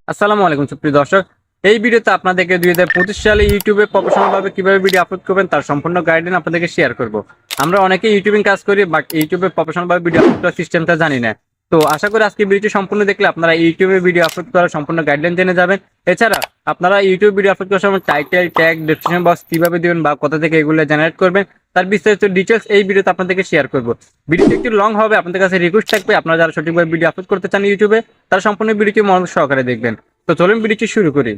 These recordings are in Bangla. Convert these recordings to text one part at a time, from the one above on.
আসসালামু আলাইকুম সুপ্রিয় দর্শক। এই ভিডিওতে আপনাদেরকে 2025 সালে ইউটিউবে প্রফেশনাল ভাবে কিভাবে ভিডিও আপলোড করবেন তার সম্পূর্ণ গাইডলাইন আপনাদেরকে শেয়ার করব। আমরা অনেকেই ইউটিউবিং কাজ করি, বাট ইউটিউবে প্রফেশনাল ভাবে ভিডিও আপলোড করার সিস্টেমটা জানি না। তো আশা করি আজকে ভিডিওটি সম্পূর্ণ দেখলে আপনারা ইউটিউবে ভিডিও আপলোড করার সম্পূর্ণ গাইডলাইন জেনে যাবেন। এছাড়া আপনারা ইউটিউব ভিডিও আপলোড করার সময় টাইটেল, ট্যাগ, ডেসক্রিপশন বক্স কিভাবে দিবেন বা কোথা থেকে এগুলো জেনারেট করবেন তার বিস্তারিত ডিটেলস এই ভিডিওতে আপনাদেরকে শেয়ার করব। ভিডিওটি একটু লং হবে, আপনাদের কাছে রিকোয়েস্ট থাকবে আপনারা যারা সঠিকভাবে ভিডিও আপলোড করতে চান ইউটিউবে তারা সম্পূর্ণ ভিডিওটি মনোযোগ সহকারে দেখবেন। তো চলুন ভিডিওটি শুরু করি।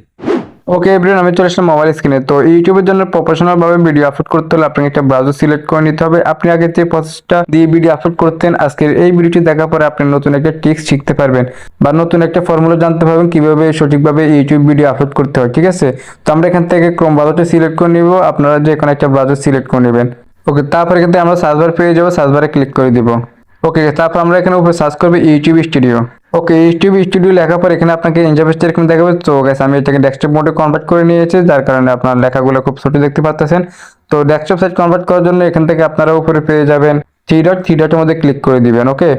ওকে এভরিওয়ান, আমি চলে আসলাম মোবাইল স্ক্রিনে। তো ইউটিউবের জন্য প্রফেশনাল ভাবে ভিডিও আপলোড করতে হলে আপনাকে একটা ব্রাউজার সিলেক্ট করে নিতে হবে। আপনি আগে যে প্রসেসটা দিয়ে ভিডিও আপলোড করতেন, আজকের এই ভিডিওটি দেখার পরে আপনি নতুন একটা ট্রিক্স শিখতে পারবেন বা নতুন একটা ফর্মুলা জানতে পারবেন কিভাবে সঠিকভাবে ইউটিউব ভিডিও আপলোড করতে হয়। ঠিক আছে, তো আমরা এখান থেকে ক্রোম ব্রাউজারটা সিলেক্ট করে নিব। আপনারা যে কোনো একটা ব্রাউজার সিলেক্ট করে নেবেন। ওকে, তারপরে কিন্তু আমরা সার্চ বার পেয়ে যাবো, সার্চ বারে ক্লিক করে দিব। ওকে, তারপর আমরা এখানে উপরে সার্চ করবো ইউটিউব স্টুডিও। ওকে, ইউটিউব স্টুডিও লেখার পর এখানে আপনাকে ইন্টারফেসটা এরকম দেখাবে। তো গাইস, আমি এটাকে ডেস্কটপ মোডে কনভার্ট করে নিয়েছি, যার কারণে আপনার লেখাগুলো খুব ছোট দেখতে পাচ্ছেন। তো ডেস্কটপ সাইজ কনভার্ট করার জন্য এখান থেকে আপনারা উপরে পেয়ে যাবেন থ্রি ডটের মধ্যে ক্লিক করে দিবেন। ওকে,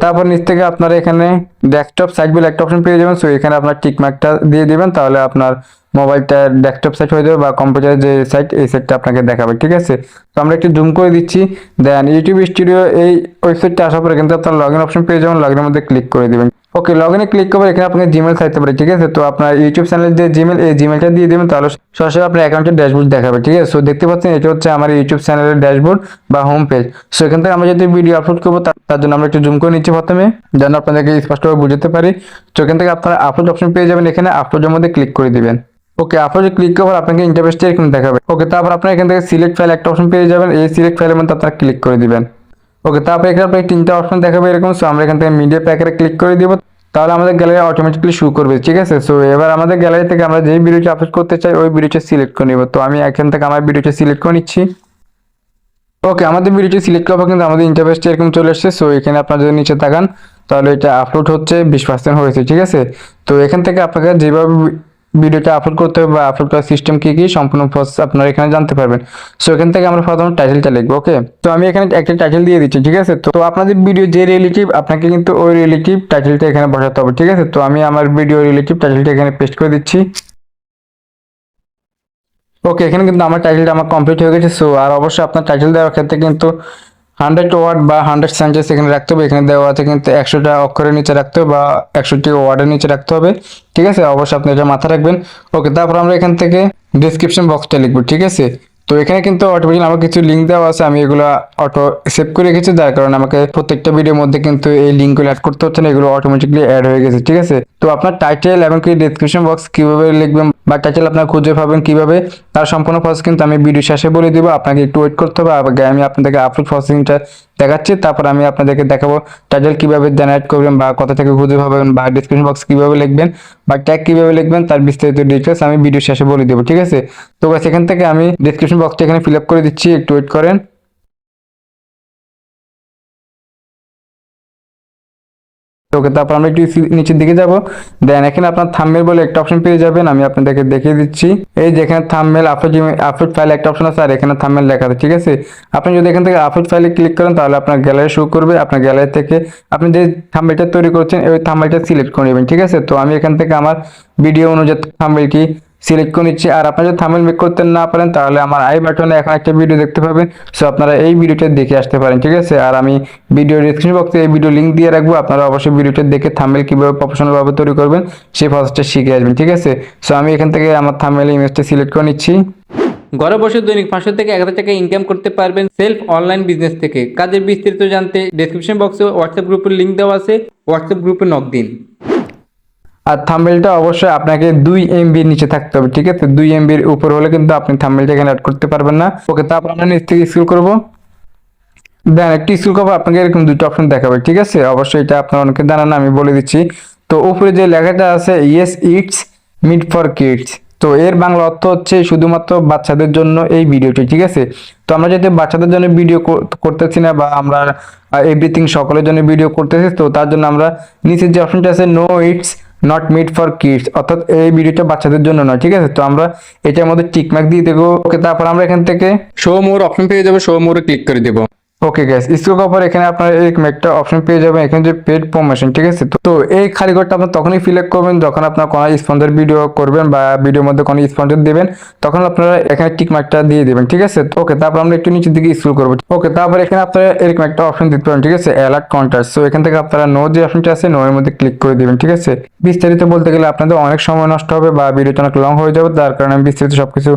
তারপর নিচ থেকে আপনারা এখানে ডেস্কটপ সাইজ বলে একটা অপশন পেয়ে যাবেন। সো এখানে আপনার টিক মার্কটা দিয়ে দিবেন, তাহলে আপনার মোবাইলটা ডেস্কটপ সাইট হয়ে যাবে বা কম্পিউটারের যে সাইট এই সাইটটা আপনাকে দেখাবে। ঠিক আছে, তো আমরা একটু জুম করে দিচ্ছি। দেন ইউটিউব স্টুডিও এই ওয়েবসাইটটা আসার পরে কিন্তু আপনার লগ ইন অপশন পেয়ে যাবেন, লগ ইনের মধ্যে ক্লিক করে দিবেন। ওকে, লগ ইনে ক্লিক করবেন, এখানে আপনাকে জিমেল চাইতে পারে। ঠিক আছে, তো আপনার ইউটিউব চ্যানেলের যে জিমেল, এই জিমেলটা দিয়ে দিবেন, তাহলে সরাসরি আপনার অ্যাকাউন্টের ড্যাশবোর্ড দেখাবে। ঠিক আছে, সো দেখতে পাচ্ছেন এটা হচ্ছে আমার ইউটিউব চ্যানেলের ড্যাশবোর্ড বা হোম পেজ। সো এখান থেকে আমরা যদি ভিডিও আপলোড করবো তার জন্য আমরা একটু জুম করে নিচ্ছি প্রথমে, যেন আপনাদেরকে স্পষ্টভাবে বুঝতে পারি। তো এখান থেকে আপনারা আপলোড অপশন পেয়ে যাবেন, এখানে আপলোডের মধ্যে ক্লিক করে দিবেন। ওকে, আপলোডে ক্লিক করার আপনাকে ইন্টারফেসটা এরকম দেখাবে। ওকে, তারপর আপনারা এখান থেকে সিলেক্ট ফাইল একটা অপশন পেয়ে যাবেন, এই সিলেক্ট ফাইলের মধ্যে আপনারা ক্লিক করে দিবেন। ওকে, তারপর এখানে আপনাকে তিনটা অপশন দেখাবে এরকম। সো আমরা এখান থেকে মিডিয়া প্যাকেটে ক্লিক করে দিব, তাহলে আমাদের গ্যালারি অটোমেটিক্যালি শুরু করবে। ঠিক আছে, সো এবার আমাদের গ্যালারি থেকে আমরা যেই ভিডিওটা আপলোড করতে চাই ওই ভিডিওটা সিলেক্ট করে নিব। তো আমি এখান থেকে আমার ভিডিওটা সিলেক্ট করে নিচ্ছি। ওকে, আমাদের ভিডিওটি সিলেক্ট করার পর কিন্তু আমাদের ইন্টারফেসটা এরকম চলে আসছে। সো এখানে আপনারা যদি নিচে তাকান তাহলে এটা আপলোড হচ্ছে 20% হয়েছে। ঠিক আছে, তো এখান থেকে আপনাকে যেভাবে ভিডিওটা আপলোড করতে হবে বা আপলোড করার সিস্টেম কি কি সম্পূর্ণ প্রসেস আপনারা এখানে জানতে পারবেন। সো এখান থেকে আমরা প্রথমে টাইটেলটা লিখবো। ওকে, তো আমি এখানে একটা টাইটেল দিয়ে দিচ্ছি। ঠিক আছে, তো আপনাদের ভিডিও যে রিলেটিভ আপনাকে কিন্তু ওই রিলেটিভ টাইটেলটা এখানে বসাতে হবে। ঠিক আছে, তো আমি আমার ভিডিও রিলেটিভ টাইটেলটা এখানে পেস্ট করে দিচ্ছি। ওকে, এখানে কিন্তু আমার টাইটেলটা আমার কমপ্লিট হয়ে গেছে। সো আর অবশ্যই আপনার টাইটেল দেওয়ার ক্ষেত্রে কিন্তু 100 ওয়ার্ড বা 100 সেন্টেন্স এখানে রাখতে হবে। এখানে দেওয়া আছে কিন্তু 100টা অক্ষরের নিচে রাখতে হবে বা 100টি ওয়ার্ডের নিচে রাখতে হবে। ঠিক আছে, অবশ্যই আপনি এটা মাথায় রাখবেন। ওকে, তারপর আমরা এখান থেকে ডিসক্রিপশন বক্সটা লিখবো। ঠিক আছে, তো এখানে কিন্তু অটোমেটিক আমার কিছু লিঙ্ক দেওয়া আছে, আমি এগুলো অটো সেভ করে রেখেছি, যার কারণে আমাকে প্রত্যেকটা ভিডিওর মধ্যে কিন্তু এই লিঙ্কগুলো অ্যাড করতে হচ্ছে না, এগুলো অটোমেটিকলি অ্যাড হয়ে গেছে। ঠিক আছে, তো আপনার টাইটেল এবং কি ডেসক্রিপশন বক্স কিভাবে লিখবেন বা টাইটেল আপনার খুঁজে পাবেন কিভাবে, তার সম্পূর্ণ প্রসেস কিন্তু আমি ভিডিও শেষে বলে দিব। আপনাকে একটু ওয়েট করতে হবে, আগে আমি আপনাদেরকে আপলোড প্রসেসিংটা দেখাচ্ছি, তারপর আমি আপনাদেরকে দেখাবো টাইটেল কিভাবে জেনারেট করবেন বা কোথা থেকে খুঁজে পাবেন বা ডেসক্রিপশন বক্স কিভাবে লিখবেন বা ট্যাগ কিভাবে লিখবেন, তার বিস্তারিত ডিটেলস আমি ভিডিও শেষে বলে দেবো। ঠিক আছে, তো সেখান থেকে আমি ডেসক্রিপশন বক্সটা এখানে ফিল আপ করে দিচ্ছি, একটু ওয়েট করেন। ওকে, তারপর আমরা একটু নিচের দিকে যাব। দেন এখানে আপনার থাম্বনেল বলে একটা অপশন পেয়ে যাবেন, আমি আপনাদেরকে দেখিয়ে দিচ্ছি। এই যে এখানে থাম্বনেল আপলোড ফাইল একটা অপশন আছে আর এখানে থাম্বনেল লেখা আছে। ঠিক আছে, আপনি যদি এখান থেকে আপলোড ফাইলে ক্লিক করেন তাহলে আপনার গ্যালারি শো করবে। আপনার গ্যালারি থেকে আপনি যে থাম্বনেলটা তৈরি করছেন ওই থাম্বনেলটা সিলেক্ট করে নেবেন। ঠিক আছে, তো আমি এখান থেকে আমার ভিডিও অনুযায়ী থাম্বনেলটি সিলেক্ট করে নিচ্ছি। আর আপনারা যদি থাম্বনেল মেক করতে না পারেন তাহলে আমার আই বাটনে এখন একটা ভিডিও দেখতে পাবেন। সো আপনারা এই ভিডিওটা দেখে আসতে পারেন। ঠিক আছে, আর আমি ভিডিও ডিসক্রিপশন বক্সে এই ভিডিও লিঙ্ক দিয়ে রাখবো, আপনারা অবশ্যই ভিডিওটা দেখে থাম্বনেল কিভাবে প্রফেশনাল ভাবে তৈরি করবেন সেই প্রসেসটা শিখে আসবেন। ঠিক আছে, সো আমি এখান থেকে আমার থাম্বনেল ইমেজটা সিলেক্ট করে নিচ্ছি। ঘরে বসে দৈনিক 500 থেকে 1000 টাকা ইনকাম করতে পারবেন সেলফ অনলাইন বিজনেস থেকে। কাজের বিস্তারিত জানতে ডেসক্রিপশন বক্সে হোয়াটসঅ্যাপ গ্রুপের লিঙ্ক দেওয়া আছে, হোয়াটসঅ্যাপ গ্রুপে নক দিন। আর থাম্বনেলটা অবশ্যই আপনাকে 2 MB নিচে থাকতে হবে। ঠিক আছে, 2 MB উপর হলে কিন্তু আপনি থাম্বনেলটা এখানে অ্যাড করতে পারবেন না। ওকে, তারপর আমরা নিচ থেকে স্ক্রল করব। দেন একটি স্ক্রল করবো, আপনাকে এরকম দুটো অপশন দেখাবে। ঠিক আছে, অবশ্যই এটা আপনার অনেকে জানেন না, আমি বলে দিচ্ছি। তো উপরে যে লেখাটা আছে yes it's made for kids, তো এর বাংলা অর্থ হচ্ছে শুধুমাত্র বাচ্চাদের জন্য এই ভিডিওটি। ঠিক আছে, তো আমরা যদি বাচ্চাদের জন্য ভিডিও করতেছি না বা আমরা এভরিথিং সকলের জন্য ভিডিও করতেছি, তো তার জন্য আমরা নিচের যে অপশনটা আছে no it's not made for kids, অর্থাৎ এই ভিডিওটা বাচ্চাদের জন্য নয়। ঠিক আছে, তো আমরা এটার মধ্যে টিক মার্ক দিয়ে দেবো। ওকে, তারপর আমরা এখান থেকে শো মোর অপশন পেয়ে যাবো, শো মোরে ক্লিক করে দেবো। ওকে গ্যাস, স্ক্রল করার পর এখানে আপনারা এরকম একটা অপশন পেয়ে যাবেন, এখানে যে পেড প্রমোশন, ঠিক আছে। তো এই খালি ঘরটা আপনার তখনই ফিল আপ করবেন যখন আপনার কোনো স্পন্সর ভিডিও করবেন বা ভিডিওর মধ্যে কোনো স্পন্সর দিবেন, তখন আপনারা এখানে টিক মার্কটা দিয়ে দিবেন, ঠিক আছে। ওকে, তারপর আমরা একটু নিচের দিকে স্ক্রল করবো। ওকে, তারপর এখানে আপনারা এরকম একটা অপশন দিতে পারেন, ঠিক আছে, অ্যালার্ট কন্টাক্ট। সো এখান থেকে আপনারা নো যে অপশনটা আছে, নো এর মধ্যে ক্লিক করে দিবেন, ঠিক আছে। বিস্তারিত বলতে গেলে আপনাদের অনেক সময় নষ্ট হবে বা ভিডিওটা অনেক লং হয়ে যাবে, তার কারণে আমি বিস্তারিত সবকিছু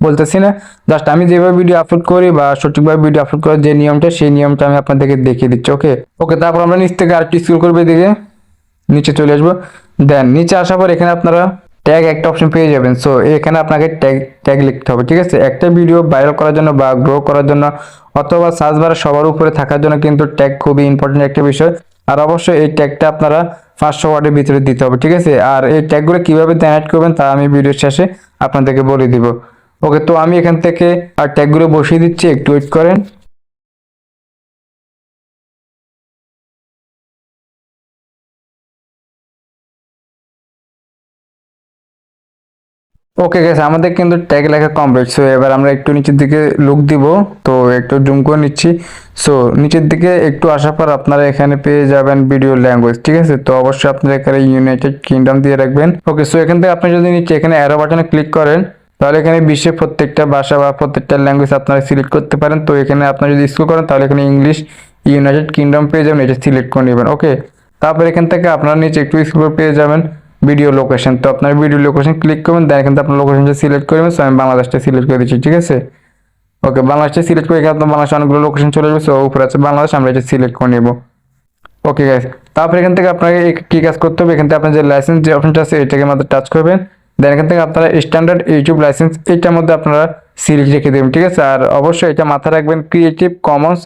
বলতেছি না। জাস্ট আমি যেভাবে ভিডিও আপলোড করি বা সঠিকভাবে ভিডিও আপলোড করার যে নিয়মটা, সেই নিয়মটা আমি আপনাদেরকে দেখিয়ে দিচ্ছি। ওকে ওকে, তারপর আমরা নিচ থেকে আরেকটু স্ক্রল করবো, এদিকে নিচে চলে আসবো। দেন নিচে আসার পর এখানে আপনারা ট্যাগ একটা অপশন পেয়ে যাবেন। সো এখানে আপনাকে ট্যাগ ট্যাগ লিখতে হবে, ঠিক আছে। একটা ভিডিও ভাইরাল করার জন্য বা গ্রো করার জন্য অথবা সার্চ বারে সবার উপরে থাকার জন্য কিন্তু ট্যাগ খুবই ইম্পর্টেন্ট একটা বিষয়। আর অবশ্যই এই ট্যাগটা আপনারা 500 ওয়ার্ডের ভিতরে দিতে হবে, ঠিক আছে। আর এই ট্যাগগুলো কিভাবে জেনারেট করবেন তা আমি ভিডিওর শেষে আপনাদেরকে বলে দিব। ওকে, তো আমি এখান থেকে আর ট্যাগগুলো বসিয়ে দিচ্ছি, একটু ওয়েট করেন। ওকে গাইস, আমাদের কিন্তু ট্যাগ লেখা কমপ্লিট। সো এবার আমরা একটু নিচের দিকে লুক দিব, তো একটু জুম করে নিচ্ছি। সো নিচের দিকে একটু আসার পর আপনারা এখানে পেয়ে যাবেন ভিডিও ল্যাঙ্গুয়েজ, ঠিক আছে। তো অবশ্যই আপনারা এখানে ইউনাইটেড কিংডম দিয়ে রাখবেন। ওকে, সো এখান থেকে আপনি যদি নিচে এখানে অ্যারো বাটনে ক্লিক করেন, তাহলে এখানে বিশ্বের প্রত্যেকটা ভাষা বা প্রত্যেকটা ল্যাঙ্গুয়েজ আপনারা সিলেক্ট করতে পারেন। তো এখানে আপনারা যদি স্ক্রল করেন তাহলে এখানে ইংলিশ ইউনাইটেড কিংডম পেয়ে যাবেন, এটা সিলেক্ট করে নেবেন। ওকে, তারপর এখান থেকে আপনারা নিচে একটু স্ক্রল পেয়ে যাবেন ভিডিও লোকেশন। তো আপনার ভিডিও লোকেশন ক্লিক করবেন, দেন এখান থেকে আপনার লোকেশনটা সিলেক্ট করবেন। সো আমি বাংলাদেশটা সিলেক্ট করে দিচ্ছি, ঠিক আছে। ওকে, বাংলাদেশটা সিলেক্ট করে এখানে আপনার বাংলাদেশে অনেকগুলো লোকেশন চলে যাবে। সো উপরে আছে বাংলাদেশ, আমরা এটা সিলেক্ট করে নেব। ওকে গাইস, তারপর এখান থেকে আপনাকে কি কাজ করতে হবে, এখান থেকে আপনার যে লাইসেন্স যে অপশনটা আছে এটাকে আমাদের টাচ করবেন। দেন এখান থেকে আপনারা স্ট্যান্ডার্ড ইউটিউব লাইসেন্স এইটার মধ্যে আপনারা সিলেক্ট রেখে দেবেন, ঠিক আছে। আর অবশ্যই এটা মাথায় রাখবেন, ক্রিয়েটিভ কমন্স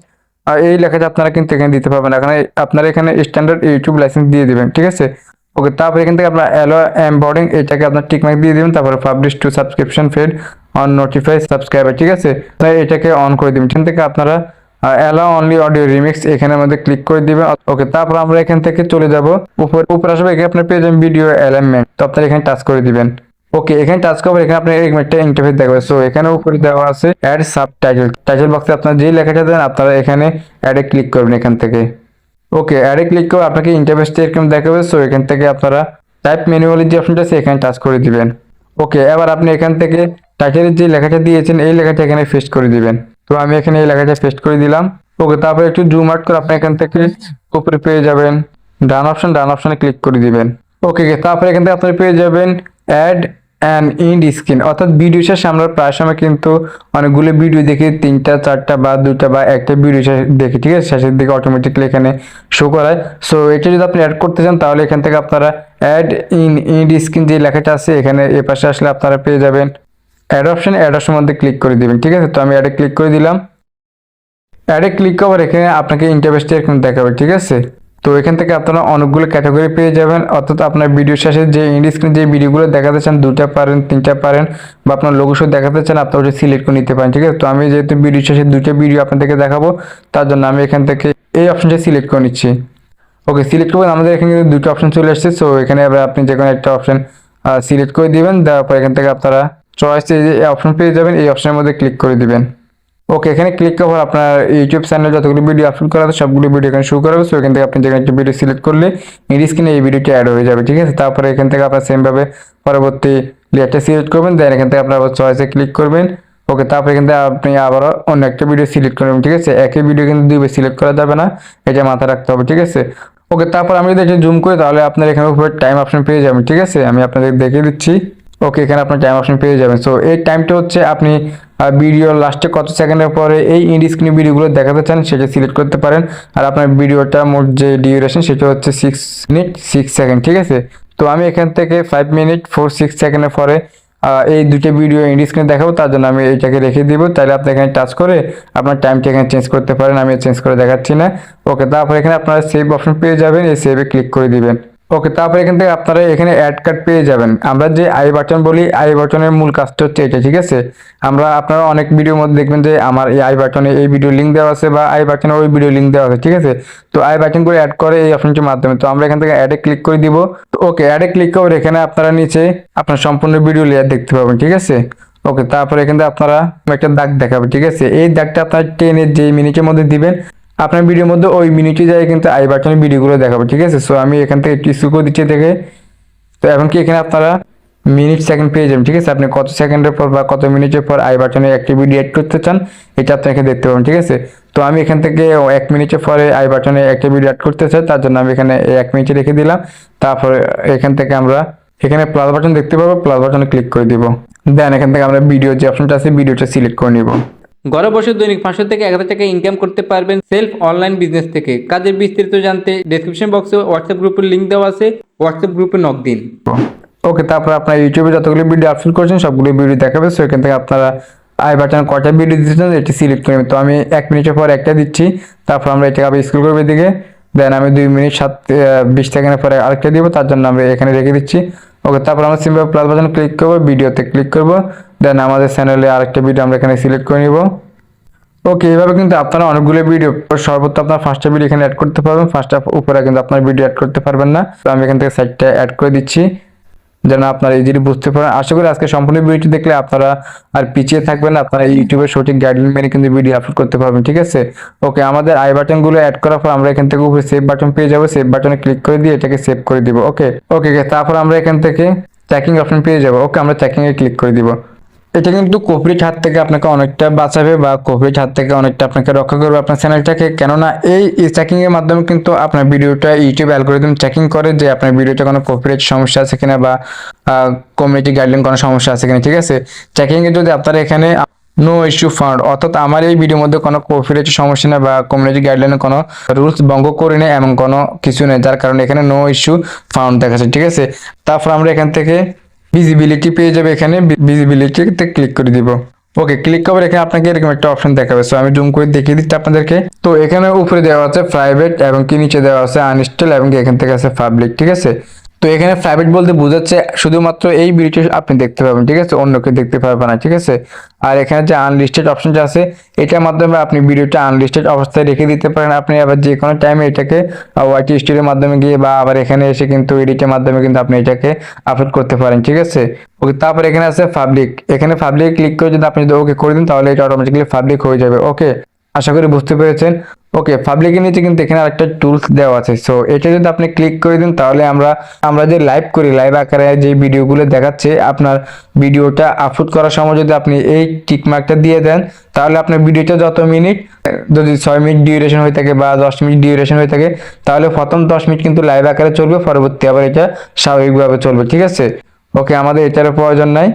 আর এই লেখাটা আপনারা কিন্তু এখানে দিতে পারবেন, এখানে আপনারা এখানে স্ট্যান্ডার্ড ইউটিউব লাইসেন্স দিয়ে দিবেন, ঠিক আছে। ওকে, তারপর এখান থেকে আপনার অ্যালো এমবডিং এটাকে আপনার টিকমার্ক দিয়ে দিবেন। তারপরে publish two subscription feed on notify subscriber, ঠিক আছে। তাই এটাকে অন করে দিবেন। এখান থেকে আপনারা অ্যালাউ অনলি অডিও রিমিক্স এখানের মধ্যে ক্লিক করে দিবেন। ওকে, তারপর আমরা এখান থেকে চলে যাব উপরে আসবে, এখানে আপনার পেয়ে যাবেন ভিডিও অ্যালাইনমেন্ট। তো আপনারা এখানে টাচ করে দিবেন। ওকে, এখানে টাচ করবেন, এখানে আপনার এরকম একটা ইন্টারফেস দেখাবে। সো এখানে উপরে দেওয়া আছে অ্যাড সাবটাইটেল। টাইটেল বক্সে আপনার যেই লেখাটা দেন আপনারা এখানে অ্যাডে ক্লিক করবেন এখান থেকে। ওকে, অ্যাডে ক্লিক করে আপনাকে ইন্টারফেসটা এরকম দেখাবে। সো এখান থেকে আপনারা টাইপ ম্যানুয়ালি যে অপশনটা আছে এখানে টাচ করে দিবেন। ওকে, এবার আপনি এখান থেকে টাইটেলের যে লেখাটা দিয়েছেন এই লেখাটা এখানে পেস্ট করে দিবেন। তো আমি এখানে এই লেখাটা পেস্ট করে দিলাম। ওকে, তারপরে একটু জুম আউট করে আপনি এখান থেকে উপরে পেয়ে যাবেন ডান অপশনে ক্লিক করে দিবেন। ওকে, তারপরে এখান থেকে আপনি পেয়ে যাবেন অ্যাড অ্যান্ড ইন্ড স্ক্রিন, অর্থাৎ ভিডিও শেষে আমরা প্রায় সময় কিন্তু অনেকগুলো ভিডিও দেখি, 3টা 4টা বা 2টা বা একটা ভিডিও দেখি, ঠিক আছে। শেষের দিকে অটোমেটিকলি এখানে শো করায়। সো এটা যদি আপনি অ্যাড করতে চান তাহলে এখান থেকে আপনারা অ্যাড ইন্ড স্ক্রিন যে লেখাটা আছে এখানে এ পাশে আসলে আপনারা পেয়ে যাবেন অ্যাড অপশন মধ্যে ক্লিক করে দিবেন, ঠিক আছে। তো আমি অ্যাডে ক্লিক করে দিলাম। অ্যাডে ক্লিক করার এখানে আপনাকে ইন্টারফেসটা এরকম দেখাবে, ঠিক আছে। তো এখান থেকে আপনারা অনেকগুলো ক্যাটাগরি পেয়ে যাবেন, অর্থাৎ আপনার ভিডিও শেষে যে ইন্ড স্ক্রিন যে ভিডিওগুলো দেখাতে চান 2টা পারেন 3টা পারেন বা আপনার লোগো শো দেখাতে চান আপনারা ওটা সিলেক্ট করে নিতে পারেন, ঠিক আছে। তো আমি যেহেতু ভিডিও শেষে 2টা ভিডিও আপনাদেরকে দেখাবো তার জন্য আমি এখান থেকে এই অপশনটা সিলেক্ট করে নিচ্ছি। ওকে, সিলেক্ট করবেন, আমাদের এখানে কিন্তু 2টা অপশন চলে আসছে। সো এখানে আবার আপনি যে কোনো একটা অপশন সিলেক্ট করে দিবেন, দেওয়ার পর এখান থেকে আপনারা চয়েস এই অপশন পেয়ে যাবেন, এই অপশনের মধ্যে ক্লিক করে দিবেন। ওকে, এখানে ক্লিক করার আপনার ইউটিউব চ্যানেলে যতগুলো ভিডিও আপলোড করা আছে সবগুলো ভিডিও এখানে শো করাবে। সো এখান থেকে আপনি যেখানে একটা ভিডিও সিলেক্ট করলে ইন স্ক্রিনে এই ভিডিওটি অ্যাড হয়ে যাবে, ঠিক আছে। তারপরে এখান থেকে আপনার সেমভাবে পরবর্তী লেয়ারটা সিলেক্ট করবেন, দেন এখান থেকে আপনার আবার চয়েসে ক্লিক করবেন। ওকে, তারপরে এখান থেকে আপনি আবারও অন্য একটা ভিডিও সিলেক্ট করবেন, ঠিক আছে। একই ভিডিও কিন্তু 2বার সিলেক্ট করা যাবে না, এটা মাথায় রাখতে হবে, ঠিক আছে। ওকে, তারপর আমি যদি এটা জুম করি তাহলে আপনার এখানে উপরে টাইম অপশন পেয়ে যাবেন, ঠিক আছে। আমি আপনাদের দেখিয়ে দিচ্ছি। ওকে, এখানে আপনার টাইম অপশন পেয়ে যাবেন। সো এই টাইমটা হচ্ছে আপনি ভিডিও লাস্টে কত সেকেন্ডের পরে এই ইন্ড স্ক্রিন ভিডিওগুলো দেখাতে চান সেটা সিলেক্ট করতে পারেন। আর আপনার ভিডিওটা মোট যে ডিউরেশন সেটা হচ্ছে 6 মিনিট 6 সেকেন্ড, ঠিক আছে। তো আমি এখান থেকে 5 মিনিট 46 সেকেন্ডের পরে এই 2টা ভিডিও ইন্ড স্ক্রিনে দেখাবো, তার জন্য আমি এইটাকে রেখে দিব। তাহলে আপনি এখানে টাচ করে আপনার টাইমটা এখানে চেঞ্জ করতে পারেন, আমি চেঞ্জ করে দেখাচ্ছি না। ওকে, তারপর এখানে আপনারা সেভ অপশন পেয়ে যাবেন, এই সেভে ক্লিক করে দিবেন। ওকে, তারপরে এখান থেকে আপনারা এখানে অ্যাড কার্ড পেয়ে যাবেন। আমরা যে আই বাটন বলি, আই বাটনের মূল কাজটা হচ্ছে এটা, ঠিক আছে। আপনারা অনেক ভিডিওর মধ্যে দেখবেন যে আমার এই আই বাটনে এই ভিডিও লিঙ্ক দেওয়া আছে বা আই বাটনে ওই ভিডিও লিঙ্ক দেওয়া আছে, ঠিক আছে। তো আই বাটন করে অ্যাড করে এই অপশনটির মাধ্যমে। তো আমরা এখান থেকে অ্যাডে ক্লিক করে দিব। ওকে, অ্যাডে ক্লিক করে এখানে আপনারা নিচে আপনার সম্পূর্ণ ভিডিও লেয়ার দেখতে পাবেন, ঠিক আছে। ওকে, তারপরে এখানে আপনারা একটা দাগ দেখাবে, ঠিক আছে? এই দাগটা আপনার টেনে যে মিনিটের মধ্যে দিবেন, আপনার ভিডিওর মধ্যে ওই মিনিটে যায় কিন্তু আই বাটনের ভিডিওগুলো দেখাবে, ঠিক আছে? সো আমি এখান থেকে একটু স্ক্রল করে দিচ্ছি দেখে। তো এখন কি এখানে আপনারা মিনিট সেকেন্ড পেয়ে যাবেন, ঠিক আছে? আপনি কত সেকেন্ডের পর বা কত মিনিটের পর আই বাটনে একটি ভিডিও অ্যাড করতে চান, এটা আপনি এখানে দেখতে পাবেন, ঠিক আছে? তো আমি এখান থেকে 1 মিনিটের পরে আই বাটনে একটা ভিডিও অ্যাড করতে চাই, তার জন্য আমি এখানে 1 মিনিটে রেখে দিলাম। তারপরে এখান থেকে আমরা এখানে প্লাস বাটন দেখতে পাবো, প্লাস বাটনে ক্লিক করে দিব। দেন এখান থেকে আমরা ভিডিও যে অপশনটা আছে ভিডিওটা সিলেক্ট করে নিব। ঘরে বসে দৈনিক 500 থেকে 1000 টাকা ইনকাম করতে পারবেন সেলফ অনলাইন বিজনেস থেকে। কাজের বিস্তারিত জানতে ডেসক্রিপশন বক্সে হোয়াটসঅ্যাপ গ্রুপের লিংক দেওয়া আছে, হোয়াটসঅ্যাপ গ্রুপে নক দিন। ওকে, তারপর আপনার ইউটিউবে যতগুলো ভিডিও আপলোড করছেন সবগুলো ভিডিও দেখাবে। সো এখান থেকে আপনারা আই বাটন কয়টা ভিডিও দিচ্ছেন এটি সিলেক্ট করে নেবেন। তো আমি 1 মিনিটের পর একটা দিচ্ছি, তারপর আমরা এটাকে আবার স্ক্রল করবো দিকে। দেন আমি 2 মিনিট 20 সেকেন্ডের পরে আরেকটা দিব, তার জন্য আমরা এখানে রেখে দিচ্ছি। ওকে, তারপর আমরা সিম্পল প্লাস বাটন ক্লিক করবো, ভিডিওতে ক্লিক করবো। দেন আমাদের চ্যানেলে আরেকটা ভিডিও আমরা এখানে সিলেক্ট করে নিব। ওকে, এইভাবে কিন্তু আপনারা অনেকগুলো ভিডিও সর্বোচ্চ আপনার 5টা ভিডিও এখানে অ্যাড করতে পারবেন। 5টা উপরে কিন্তু আপনার ভিডিও অ্যাড করতে পারবেন না। তো আমি এখান থেকে 4টা অ্যাড করে দিচ্ছি যেন আপনারা ইজিলি বুঝতে পারেন। আশা করি আজকে সম্পূর্ণ ভিডিওটি দেখলে আপনারা আর পিছিয়ে থাকবেন না, আপনারা ইউটিউবের সঠিক গাইডলাইন মেনে কিন্তু ভিডিও আপলোড করতে পারবেন, ঠিক আছে? ওকে, আমাদের আই বাটন গুলো অ্যাড করার পর আমরা এখান থেকে উপরে সেভ বাটন পেয়ে যাবো। সেভ বাটনে ক্লিক করে দিয়ে এটাকে সেভ করে দিব। ওকে ওকে, তারপর আমরা এখান থেকে ট্র্যাকিং অপশন পেয়ে যাবো। ওকে, আমরা ট্র্যাকিং এ ক্লিক করে দিব। এটা কিন্তু কপিরাইট হাত থেকে আপনাকে অনেকটা বাঁচাবে বা কপিরাইট হাত থেকে অনেকটা আপনাকে রক্ষা করবে আপনার চ্যানেলটাকে। কেননা এই ট্র্যাকিং এর মাধ্যমে কিন্তু আপনার ভিডিওটা ইউটিউব অ্যালগরিদম চেকিং করে যে আপনার ভিডিওটা কোনো কপিরাইট সমস্যা আছে কিনা বা কমিউনিটি গাইডলাইন কোনো সমস্যা আছে কিনা, ঠিক আছে? চেকিং এ যদি আপনারা এখানে নো ইস্যু ফাউন্ড, অর্থাৎ আমার এই ভিডিওর মধ্যে কোনো কপিরাইট সমস্যা নেই বা কমিউনিটি গাইডলাইনে কোনো রুলস ভঙ্গ করে নেই এমন কোনো কিছু নেই, যার কারণে এখানে নো ইস্যু ফাউন্ড দেখাচ্ছে, ঠিক আছে? তারপর আমরা এখান থেকে ভিজিবিলিটি পেয়ে যাবে, এখানে ভিজিবিলিটিতে ক্লিক করে দিব। ওকে, ক্লিক করার এখানে আপনাকে এরকম একটা অপশন দেখাবে। সো আমি জুম করে দেখিয়ে দিচ্ছি আপনাদেরকে। তো এখানে উপরে দেওয়া আছে প্রাইভেট এবং কি নিচে দেওয়া আছে আনইনস্টল এবং কি এখান থেকে আছে পাবলিক, ঠিক আছে? তো এখানে প্রাইভেট বলতে বোঝাচ্ছে শুধুমাত্র এই ভিডিওটি আপনি দেখতে পাবেন, ঠিক আছে? অন্য কেউ দেখতে পারবে না, ঠিক আছে? আর এখানে যে আনলিস্টেড অপশনটা আছে এটার মাধ্যমে আপনি ভিডিওটা আনলিস্টেড অবস্থায় রেখে দিতে পারেন। আপনি আবার যে কোনো টাইমে এটাকে ওয়াইটি স্টুডিওর মাধ্যমে গিয়ে বা আবার এখানে এসে কিন্তু এডিটের মাধ্যমে কিন্তু আপনি এটাকে আপলোড করতে পারেন, ঠিক আছে? ওকে, তারপর এখানে আছে পাবলিক। এখানে পাবলিক ক্লিক করে যদি আপনি ওকে করে দিন তাহলে এটা অটোমেটিক্যালি পাবলিক হয়ে যাবে। ওকে, আশা করি বুঝতে পেরেছেন। ওকে, পাবলিকের নিচে কিন্তু এখানে আরেকটা টুলস দেওয়া আছে। সো এটা যদি আপনি ক্লিক করে দিন তাহলে আমরা যে লাইভ করি, লাইভ আকারে যে ভিডিওগুলো দেখাচ্ছে আপনার ভিডিওটা আপলোড করার সময় যদি আপনি এই টিক মার্কটা দিয়ে দেন তাহলে আপনার ভিডিওটা যত মিনিট, যদি 6 মিনিট ডিউরেশন হয়ে থাকে বা 10 মিনিট ডিউরেশন হয়ে থাকে তাহলে প্রথম 10 মিনিট কিন্তু লাইভ আকারে চলবে, পরবর্তী আবার এটা স্বাভাবিকভাবে চলবে, ঠিক আছে? ওকে, আমাদের এটার প্রয়োজন নাই।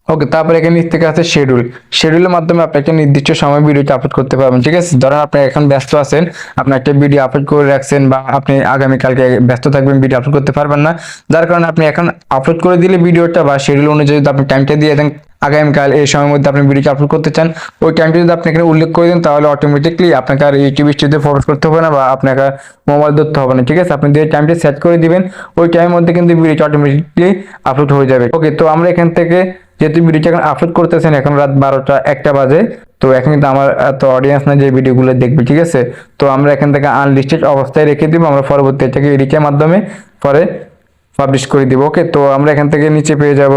ওকে, তারপরে এখানে নিচ থেকে আছে শিডিউল। শিডিউলের মাধ্যমে আপনি একটা নির্দিষ্ট সময় ভিডিওটা আপলোড করতে পারবেন, ঠিক আছে? ধরেন আপনি এখন ব্যস্ত আছেন, আপনি একটা ভিডিও আপলোড করে রাখছেন বা আপনি আগামীকালকে ব্যস্ত থাকবেন, ভিডিও আপলোড করতে পারবেন না, যার কারণে আপনি এখন আপলোড করে দিলে ভিডিওটা বা শিডিউল অনুযায়ী যদি আপনি টাইমটা দিয়ে দেন আগামীকাল এই সময়ের মধ্যে আপনি ভিডিওটা আপলোড করতে চান, ওই টাইমটা যদি আপনি এখানে উল্লেখ করে দেন তাহলে অটোমেটিকলি আপনাকে আর ইউটিউব স্টুডিওতে প্রবেশ করতে হবে না বা আপনাকে মোবাইল ধরতে হবে না, ঠিক আছে? আপনি যে টাইমটা সেট করে দিবেন ওই টাইমের মধ্যে কিন্তু ভিডিওটা অটোমেটিকলি আপলোড হয়ে যাবে। ওকে, তো আমরা এখান থেকে যেহেতু ভিডিওটা এখন আপলোড করতেছেন এখন রাত 12টা 1টা বাজে, তো এখন কিন্তু আমার এত অডিয়েন্স না যে ভিডিওগুলো দেখবে, ঠিক আছে? তো আমরা এখান থেকে আনলিস্টেড অবস্থায় রেখে দিব, আমরা পরবর্তী এটাকে এডিটের মাধ্যমে পরে পাবলিশ করে দিব। ওকে, তো আমরা এখান থেকে নিচে পেয়ে যাব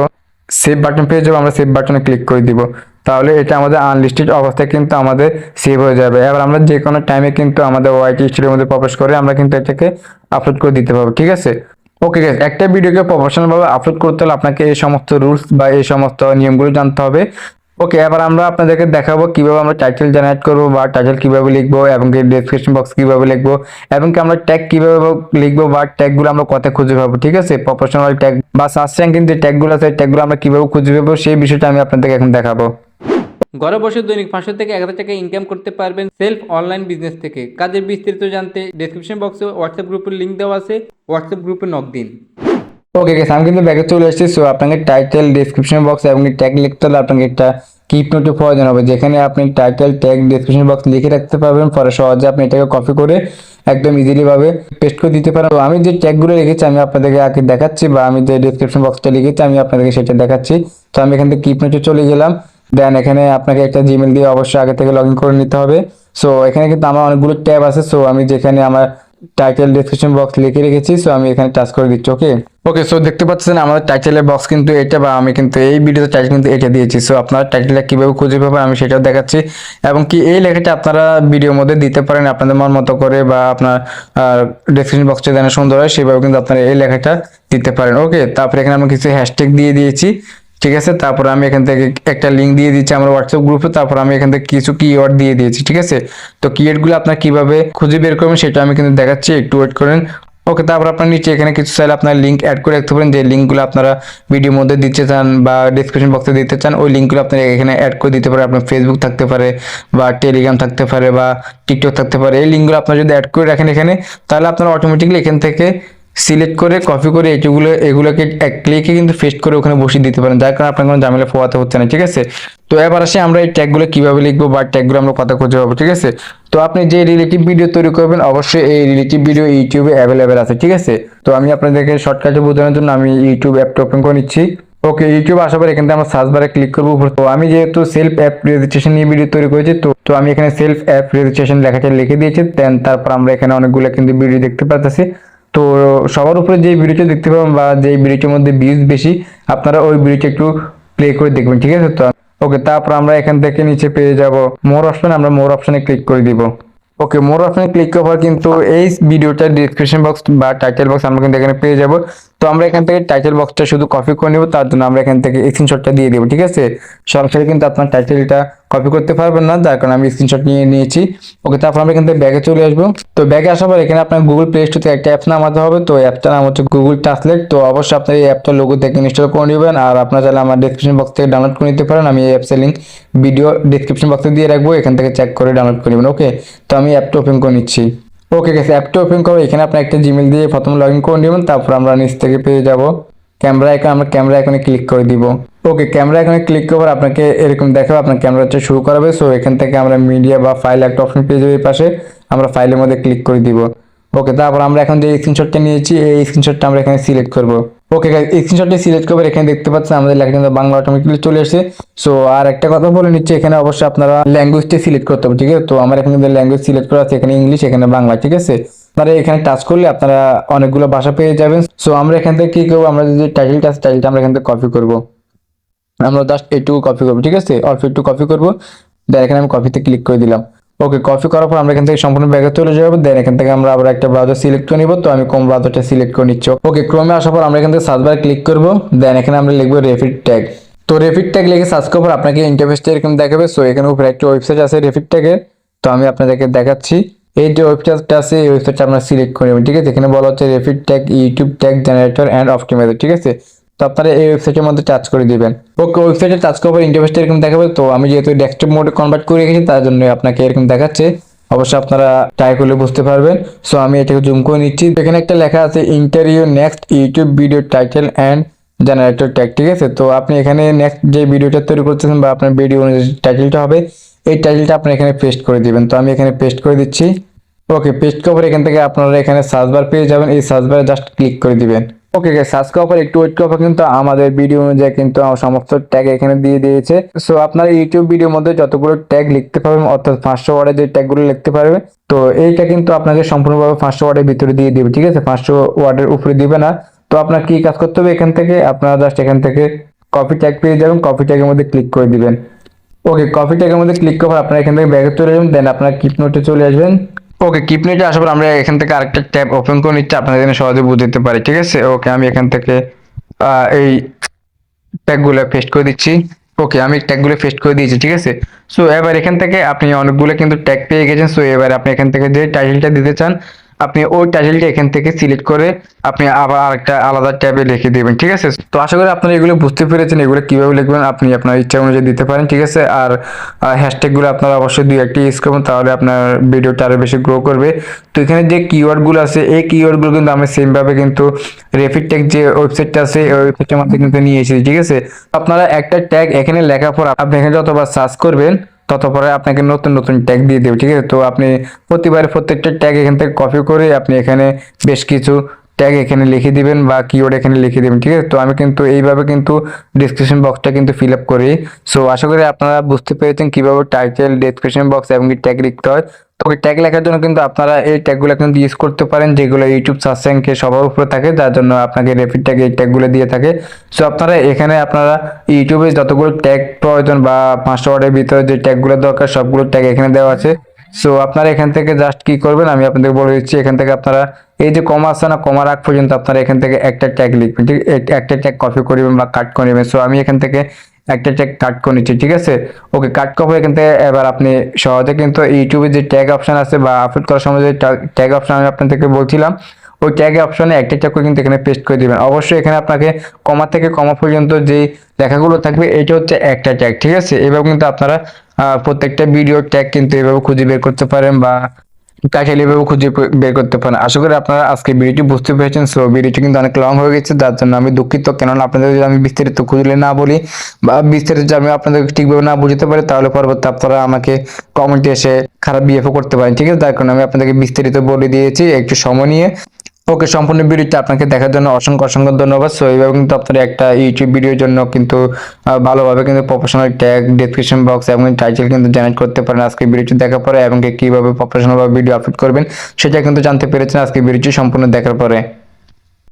সেভ বাটন পেয়ে যাবো, আমরা সেভ বাটনে ক্লিক করে দিব, তাহলে এটা আমাদের আনলিস্টেড অবস্থায় কিন্তু আমাদের সেভ হয়ে যাবে। এবার আমরা যে কোনো টাইমে কিন্তু আমাদের ওয়াইটি স্টুডিওর মধ্যে প্রবেশ করে আমরা কিন্তু এটাকে আপলোড করে দিতে পারবো, ঠিক আছে? ওকে গাইস, একটা ভিডিওকে প্রফেশনাল ভাবে আপলোড করতে হলে আপনাকে এই সমস্ত রুলস বা এই সমস্ত নিয়মগুলো জানতে হবে। ওকে, এবার আমরা আপনাদেরকে দেখাবো কিভাবে আমরা টাইটেল জেনারেট করবো বা টাইটেল কিভাবে লিখবো এবং কি ডেসক্রিপশন বক্স কিভাবে লিখবো এবং কি আমরা ট্যাগ কিভাবে লিখবো বা ট্যাগগুলো আমরা কোথায় খুঁজে পাবো, ঠিক আছে? প্রফেশনাল ট্যাগ বা সার্চ র্যাঙ্কিং যে ট্যাগগুলো আছে ট্যাগগুলো আমরা কিভাবে খুঁজে পাবো সেই বিষয়টা আমি আপনাদেরকে এখন দেখাবো। ঘরে বসে দৈনিক 500 থেকে 1000 টাকা ইনকাম করতে পারবেন সেলফ অনলাইন বিজনেস থেকে। কাজের বিস্তারিত জানতে ডেসক্রিপশন বক্সে হোয়াটসঅ্যাপ গ্রুপের লিংক দেওয়া আছে, হোয়াটসঅ্যাপ গ্রুপে নক দিন। ওকে গাইস, আমি কিন্তু ব্যাকে চলে এসেছি। সো আপনাকে টাইটেল ডেসক্রিপশন বক্স এবং ট্যাগ লিখতে হলে আপনাকে একটা কিপ নোটের প্রয়োজন হবে, যেখানে আপনি টাইটেল ট্যাগ ডেসক্রিপশন বক্স লিখে রাখতে পারবেন, পরে সহজে আপনি এটাকে কপি করে একদম ইজিলি ভাবে পেস্ট করে দিতে পারেন। তো আমি যে ট্যাগগুলো লিখেছি আমি আপনাদেরকে আগে দেখাচ্ছি, বা আমি যে ডেসক্রিপশন বক্সটা লিখেছি আমি আপনাদেরকে সেটা দেখাচ্ছি। তো আমি এখান থেকে কিপ নোটে চলে গেলাম। দেন এখানে আপনাকে একটা জিমেল দিয়ে অবশ্যই আগে থেকে লগ ইন করে নিতে হবে। সো এখানে কিন্তু আমার অনেকগুলো ট্যাব আছে। সো আমি যেখানে আমার টাইটেল ডেসক্রিপশন বক্স লিখে রেখেছি, সো আমি এখানে টাচ করে দিচ্ছি। ওকে ওকে, সো দেখতে পাচ্ছেন আমাদের টাইটেলের বক্স কিন্তু এটা, বা আমি কিন্তু এই ভিডিওতে টাইটেল কিন্তু এটা দিয়েছি। সো আপনারা টাইটেলটা কিভাবে খুঁজে পাবেন আমি সেটাও দেখাচ্ছি, এবং কি এই লেখাটা আপনারা ভিডিওর মধ্যে দিতে পারেন আপনাদের মন মতো করে, বা আপনার ডেসক্রিপশন বক্সটা যেন সুন্দর হয় সেভাবে কিন্তু আপনারা এই লেখাটা দিতে পারেন। ওকে, তারপরে এখানে আমি কিছু হ্যাশট্যাগ দিয়ে দিয়েছি, ঠিক আছে। তারপর আমি এখান থেকে একটা লিঙ্ক দিয়ে দিচ্ছি আমার হোয়াটসঅ্যাপ গ্রুপে, তারপর আমি এখান থেকে কিছু কিওয়ার্ড দিয়ে দিয়েছি, ঠিক আছে। তো কিওয়ার্ডগুলো আপনারা কিভাবে খুঁজে বের করবেন সেটা আমি কিন্তু দেখাচ্ছি, একটু ওয়েট করেন। ওকে, তারপর আপনার নিচে এখানে কিছু চাইলে আপনার লিঙ্ক অ্যাড করে রাখতে পারেন, যে লিঙ্কগুলো আপনারা ভিডিওর মধ্যে দিতে চান বা ডিসক্রিপশন বক্সে দিতে চান, ওই লিঙ্কগুলো আপনারা এখানে অ্যাড করে দিতে পারেন। আপনার ফেসবুক থাকতে পারে, বা টেলিগ্রাম থাকতে পারে, বা টিকটক থাকতে পারে। এই লিঙ্কগুলো আপনারা যদি অ্যাড করে রাখেন এখানে, তাহলে আপনারা অটোমেটিকলি এখান থেকে সিলেক্ট করে কপি করে এগুলোকে এক ক্লিকে কিন্তু পেস্ট করে ওখানে বসিয়ে দিতে পারেন, যার কারণে আপনার কোনো ঝামেলা পোহাতে হচ্ছে না, ঠিক আছে। তো এবার আসে আমরা এই ট্যাগগুলো কিভাবে লিখবো, বা ট্যাগগুলো আমরা কথা খুঁজে পাবো, ঠিক আছে। তো আপনি যে রিলেটিভ ভিডিও তৈরি করবেন, অবশ্যই এই রিলেটিভ ভিডিও ইউটিউবে অ্যাভেলেবেল আছে, ঠিক আছে। তো আমি আপনাদেরকে শর্টকাটে বোঝানোর জন্য আমি ইউটিউব অ্যাপটা ওপেন করে নিচ্ছি। ওকে, ইউটিউব আসার পর এখান থেকে আমরা সার্চ বারে ক্লিক করবো উপর। তো আমি যেহেতু সেলফ অ্যাপ রেজিস্ট্রেশন নিয়ে ভিডিও তৈরি করেছি, তো আমি এখানে সেলফ অ্যাপ রেজিস্ট্রেশন লেখাটা লিখে দিয়েছি। দেন তারপর আমরা এখানে অনেকগুলো কিন্তু ভিডিও দেখতে পাচ্ছি। তো সবার উপরে যে ভিডিওটা দেখতে পাবেন, বা যে ভিডিওটার মধ্যে ভিউজ বেশি, আপনারা ওই ভিডিওটা একটু প্লে করে দেখবেন, ঠিক আছে। তো ওকে, তারপর আমরা এখান থেকে নিচে পেয়ে যাব মোর অপশন, আমরা মোর অপশনে ক্লিক করে দিব। ওকে, মোর অপশনে ক্লিক করার পর কিন্তু এই ভিডিওটার ডিসক্রিপশন বক্স বা টাইটেল বক্স আমরা কিন্তু এখানে পেয়ে যাব। তো আমরা এখান থেকে টাইটেল বক্সটা শুধু কপি করে নেব, তার জন্য আমরা এখান থেকে স্ক্রিনশটটা দিয়ে দেবো, ঠিক আছে। সরাসরি কিন্তু আপনার টাইটেলটা কপি করতে পারবেন না, যার কারণে আমি স্ক্রিনশট নিয়ে নিয়েছি। ওকে, তারপর আমরা এখান থেকে ব্যাগে চলে আসবো। তো ব্যাগে আসার পর এখানে আপনার গুগল প্লে স্টোর থেকে একটা অ্যাপ নামাতে হবে। তো অ্যাপটার নাম হচ্ছে গুগল ট্রান্সলেট। তো অবশ্যই আপনার এই অ্যাপটা লোগো থেকে ইনস্টল করে নেবেন, আর আপনার চাইলে আমার ডিসক্রিপশন বক্স থেকে ডাউনলোড করে নিতে পারেন। আমি এই অ্যাপসের লিঙ্ক ভিডিও ডিসক্রিপশন বক্সে দিয়ে রাখবো, এখান থেকে চেক করে ডাউনলোড করে নেবেন। ওকে, তো আমি অ্যাপটা ওপেন করে নিচ্ছি। ওকে গেছে, অ্যাপটা ওপেন করো। এখানে আপনি একটা জিমেল দিয়ে প্রথমে লগ ইন করে নেবেন, তারপর আমরা নিচ থেকে পেয়ে যাব ক্যামেরা আইকন, আমরা ক্যামেরা আইকনে ক্লিক করে দিব। ওকে, ক্যামেরা আইকনে ক্লিক করার আপনাকে এরকম দেখাবে, আপনার ক্যামেরাটা শুরু করাবে। সো এখান থেকে আমরা মিডিয়া বা ফাইল একটা অপশন পেয়ে যাবো এই পাশে, আমরা ফাইলের মধ্যে ক্লিক করে দিব। ওকে, তারপর আমরা এখন যে স্ক্রিনশটটা নিয়েছি এই স্ক্রিনশটটা আমরা এখানে সিলেক্ট করব। ওকে গাইস, স্ক্রিনশটটা সিলেক্ট করবে, এখানে দেখতে পাচ্ছেন আমাদের লেখা কিন্তু বাংলা অটোমেটিক্যালি চলে আসে। সো আর একটা কথা বলে নিচ্ছি, এখানে অবশ্যই আপনারা ল্যাঙ্গুয়েজটা সিলেক্ট করতে হবে, ঠিক আছে। তো আমার এখানে কিন্তু ল্যাঙ্গুয়েজ সিলেক্ট করা আছে, এখানে ইংলিশ, এখানে বাংলা, ঠিক আছে। আপনারা এখানে টাচ করলে আপনারা অনেকগুলো ভাষা পেয়ে যাবেন। সো আমরা এখান থেকে কি করবো, আমরা যদি টাইটেলটা আছে টাইটেলটা আমরা এখান থেকে কপি করব। আমরা জাস্ট এইটুকু কপি করবো, ঠিক আছে, অল্প একটু কপি করবো। দেন এখানে আমি কপিতে ক্লিক করে দিলাম। ওকে, কপি করার পর আমরা এখান থেকে সম্পূর্ণ ব্যাগে চলে যাবো। দেন এখান থেকে আমরা আবার একটা ব্রাউজার সিলেক্ট করে নিব। তো আমি কোন ব্রাউজারটা সিলেক্ট করে নিচ্ছি। ওকে, ক্রোমে আসার পর আমরা এখান থেকে সার্চ বারে ক্লিক করবো। দেন এখানে আমরা লিখবো রেফিট ট্যাগ। তো রেফিট ট্যাগ লিখে সার্চ করার পর আপনাকে ইন্টারফেসটা এরকম দেখাবে। সো এখানে উপরে একটা ওয়েবসাইট আছে রেফিট ট্যাগের, তো আমি আপনাদেরকে দেখাচ্ছি। এই যে ওয়েবসাইটটা আছে এই ওয়েবসাইটটা আমরা সিলেক্ট করে নেবেন, ঠিক আছে। এখানে বলা হচ্ছে রেফিট tag YouTube tag generator and optimiser, ঠিক আছে। তো আপনারা এই ওয়েবসাইটের মধ্যে টাচ করে দিবেন। ওকে, ওয়েবসাইটে টাচ করার পর ইন্টারফেসটা এরকম দেখাবে। তো আমি যেহেতু ডেস্কটপ মোডে কনভার্ট করে রেখেছি তার জন্য আপনাকে এরকম দেখাচ্ছে, অবশ্যই আপনারা ট্রাই করলে বুঝতে পারবেন। সো আমি এটাকে জুম করে নিচ্ছি। এখানে একটা লেখা আছে interview next YouTube video title and generator tag, ঠিক আছে। তো আপনি এখানে নেক্সট যে ভিডিওটা তৈরি করতেছেন বা আপনার ভিডিও টাইটেলটা হবে, এই টাইটেলটা আপনি এখানে পেস্ট করে দিবেন। তো আমি এখানে পেস্ট করে দিচ্ছি। ওকে, পেস্ট করার পর এখান থেকে আপনারা এখানে সার্চ বার পেয়ে যাবেন, এই সার্চ বারে জাস্ট ক্লিক করে দিবেন। ওকে গাইস, সার্চ করার পর একটু ওয়েট করার পর কিন্তু আমাদের ভিডিও অনুযায়ী কিন্তু আমার সমস্ত ট্যাগ এখানে দিয়ে দিয়েছে। সো আপনার ইউটিউব ভিডিওর মধ্যে যতগুলো ট্যাগ লিখতে পারবেন, অর্থাৎ 500 ওয়ার্ডের যে ট্যাগগুলো লিখতে পারবে, তো এইটা কিন্তু আপনাকে সম্পূর্ণভাবে 500 ওয়ার্ডের ভিতরে দিয়ে দিবে, ঠিক আছে। 500 ওয়ার্ডের উপরে দিবে না। তো আপনার কি কাজ করতে হবে, এখান থেকে আপনারা জাস্ট এখান থেকে কপি ট্যাগ পেয়ে যাবেন, কপি ট্যাগের মধ্যে ক্লিক করে দিবেন। ওকে, কপি ট্যাগের মধ্যে ক্লিক করার আপনারা এখান থেকে ব্যাগে চলে যাবেন। দেন আপনারা কিপ নোটে চলে আসবেন। ওকে, কিপ নোটে আসার পর আমরা এখান থেকে আরেকটা ট্যাব ওপেন করে নিচ্ছি, আপনাদের জন্য সহজে বুঝতে পারি, ঠিক আছে। ওকে, আমি এখান থেকে এই ট্যাগগুলো পেস্ট করে দিচ্ছি। ওকে, আমি ট্যাগগুলো পেস্ট করে দিয়েছি, ঠিক আছে। সো এবার এখান থেকে আপনি অনেকগুলো কিন্তু ট্যাগ পেয়ে গেছেন। সো এবার আপনি এখান থেকে যে টাইটেলটা দিতে চান, আপনি ওই টাইটেলটা এখান থেকে সিলেক্ট করে আপনি আবার আরেকটা আলাদা ট্যাবে লিখে দিবেন, ঠিক আছে। তো আশা করি আপনারা এগুলো বুঝতে পেরেছেন, এগুলো কিভাবে লিখবেন আপনি আপনার ইচ্ছা অনুযায়ী দিতে পারেন, ঠিক আছে। আর হ্যাশট্যাগুলো আপনারা অবশ্যই দুই একটি ইউজ করবেন, তাহলে আপনার ভিডিওটা আরো বেশি গ্রো করবে। তো এখানে যে কিওয়ার্ডগুলো আছে এই কিওয়ার্ডগুলো কিন্তু আমি সেম ভাবে কিন্তু রেফিট ট্যাগ যে ওয়েবসাইটটা আছে ওই ওয়েবসাইটের মধ্যে কিন্তু নিয়ে এসেছি, ঠিক আছে। আপনারা একটা ট্যাগ এখানে লেখার পর আপনি এখানে যতবার সার্চ করবেন তত পরে আপনাকে নতুন নতুন ট্যাগ দিয়ে দেবে, ঠিক আছে। তো আপনি প্রত্যেকটা ট্যাগ এখান থেকে কপি করে আপনি এখানে বেশ কিছু ট্যাগ এখানে লিখে দিবেন বা কিওয়ার্ড এখানে লিখে দিবেন, ঠিক আছে। তো আমি কিন্তু এইভাবে কিন্তু ডেসক্রিপশন বক্সটা কিন্তু ফিল আপ করি। সো আশা করি আপনারা বুঝতে পেরেছেন কিভাবে টাইটেল, ডেসক্রিপশন বক্স এবং ট্যাগ লিখতে হয়। তো ওই ট্যাগ লেখার জন্য কিন্তু আপনারা এই ট্যাগগুলো কিন্তু ইউজ করতে পারেন, যেগুলো ইউটিউব সার্চ র্যাঙ্কে সবার উপরে থাকে, যার জন্য আপনাকে রেপিড ট্যাগ এই ট্যাগগুলো দিয়ে থাকে। সো আপনারা এখানে আপনারা ইউটিউবে যতগুলো ট্যাগ প্রয়োজন বা 5টা ওয়ার্ডের ভিতরে যে ট্যাগগুলো দরকার সবগুলো ট্যাগ এখানে দেওয়া আছে। সো আপনারা এখান থেকে জাস্ট কি করবেন আমি আপনাদের বলে দিচ্ছি। এখান থেকে আপনারা এই যে কমা আছে না, কমার আগ পর্যন্ত আপনারা এখান থেকে একটা ট্যাগ লিখবেন, ঠিক একটা ট্যাগ কপি করে নেবেন বা কাট করে নেবেন। সো আমি এখান থেকে একটা ট্যাগ কাট করে নিচ্ছি, ঠিক আছে। ওকে, কাট কপি এখান থেকে এবার আপনি সহজে কিন্তু ইউটিউবে যে ট্যাগ অপশন আছে বা আপলোড করার সময় যে ট্যাগ অপশন আমি আপনাদেরকে বলছিলাম, ওই ট্যাগ অপশনে একটা ট্যাগ করে কিন্তু এখানে পেস্ট করে দিবেন। অবশ্যই এখানে আপনাকে কমা থেকে কমা পর্যন্ত যে লেখাগুলো থাকবে এটা হচ্ছে একটা ট্যাগ, ঠিক আছে। এভাবে কিন্তু আপনারা প্রত্যেকটা ভিডিও ট্যাগ কিন্তু এভাবে খুঁজে বের করতে পারেন বা টাইটেল এভাবে খুঁজে বের করতে পারেন। আশা করি আপনারা আজকে ভিডিওটি বুঝতে পেরেছেন। সো ভিডিওটি কিন্তু অনেক লং হয়ে গেছে, যার জন্য আমি দুঃখিত। কেননা আপনাদের যদি আমি বিস্তারিত খুঁজলে না বলি বা বিস্তারিত যদি আমি আপনাদের ঠিকভাবে না বুঝতে পারি, তাহলে পরবর্তী আপনারা আমাকে কমেন্টে এসে খারাপ বিহেভ করতে পারেন, ঠিক আছে। যার কারণে আমি আপনাদেরকে বিস্তারিত বলে দিয়েছি একটু সময় নিয়ে। ওকে, সম্পূর্ণ ভিডিওটি আপনাকে দেখার জন্য অসংখ্য অসংখ্য ধন্যবাদ। সো এইভাবে কিন্তু আপনারা একটা ইউটিউব ভিডিওর জন্য কিন্তু ভালোভাবে কিন্তু প্রফেশনাল ট্যাগ, ডেসক্রিপশন বক্স এবং টাইটেল কিন্তু জেনারেট করতে পারেন আজকে ভিডিওটি দেখার পরে, এবং কিভাবে প্রফেশনাল ভাবে ভিডিও আপলোড করবেন সেটা কিন্তু জানতে পেরেছেন আজকে ভিডিওটি সম্পূর্ণ দেখার পরে।